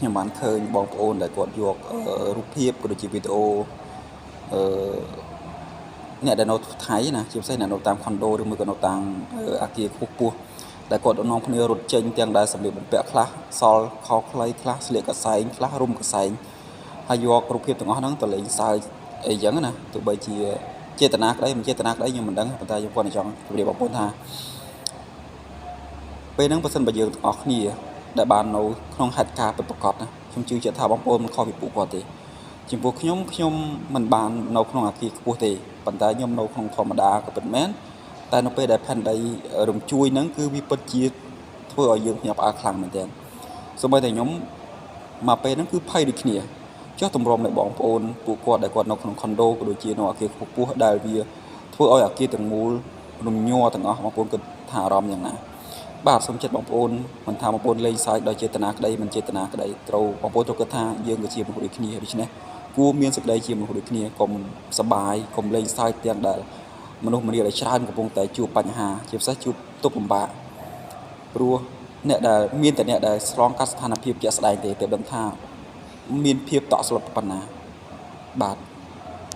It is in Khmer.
ខ្ញុំបានឃើញបងប្អូនដែលគាត់យករូបភាពក៏ដូចជាវីដេអូអ្នកដែលនៅថៃណាជាពិសេសអ្នកនៅតាមខុនដូឬមួយក៏នៅតាមអគារខ្ពស់ដែលគាត់នាំគ្នារត់ចេញទាំងដែលសម្លៀកបំពាក់ខ្លះសល់ខោខ្លីខ្លះស្លៀកកសែងខ្លះរុំកសែងហើយយករូបភាពទាំងអស់ហ្នឹងទៅលេងសើចអីចឹងណាទោះបីជាចេតនាក្តីមិនចេតនាក្តីខ្ញុំមិនដឹងប៉ុន្តែខ្ញុំគាត់ចង់ជម្រាបបងប្អូនថាពេលហ្នឹងបើសិនបើយើងទាំងអស់គ្នាដែលបាននៅក្នុងហេតុការណ៍ពិតប្រាកដណាខ្ញុំជឿជាក់ថាបងប្អូនមិនខុសពីពួកគាត់ទេចំពោះខ្ញុំមិនបាននៅក្នុងអគារខ្ពស់ទេប៉ុន្តែខ្ញុំនៅក្នុងធម្មតាក៏ពិតមែនតែនៅពេលដែលផែនដីរំជួយហ្នឹងគឺវាពិតជាធ្វើឲ្យយើងភ្ញាក់ផ្អើលខ្លាំងមែនទែនសូម្បីតែខ្ញុំមកពេលហ្នឹងគឺភ័យដូចគ្នាចុះតម្រុំនៃបងប្អូនពួកគាត់ដែលគាត់នៅក្នុងខុនដូក៏ដូចជានៅអគារខ្ពស់ដែលវាធ្វើឲ្យអគារទាំងមូលរំញ័រទាំងអស់បងប្អូនគិតថាអារម្មណ៍យ៉ាងណាបាទសូមចិត្តបងប្អូនមិនថាបងប្អូនលេងសើចដោយចេតនាក្តីមិនចេតនាក្តីត្រូវបងប្អូនត្រូវគិតថាយើងគឺជាមនុស្សដូចគ្នាដូច្នេះគួរមានសេចក្តីជាមនុស្សដូចគ្នាកុំសប្បាយកុំលេងសើចទាំងដែលមនុស្សម្នាដែលច្រើនកំពុងតែជួបបញ្ហាជាពិសេសជួបទុក្ខលំបាកព្រោះអ្នកដែលមានតែអ្នកដែលឆ្លងកាត់ស្ថានភាពជាក់ស្ដែងទេទើបដឹងថាមានភាពតក់ស្លុតប៉ុណ្ណាបាទ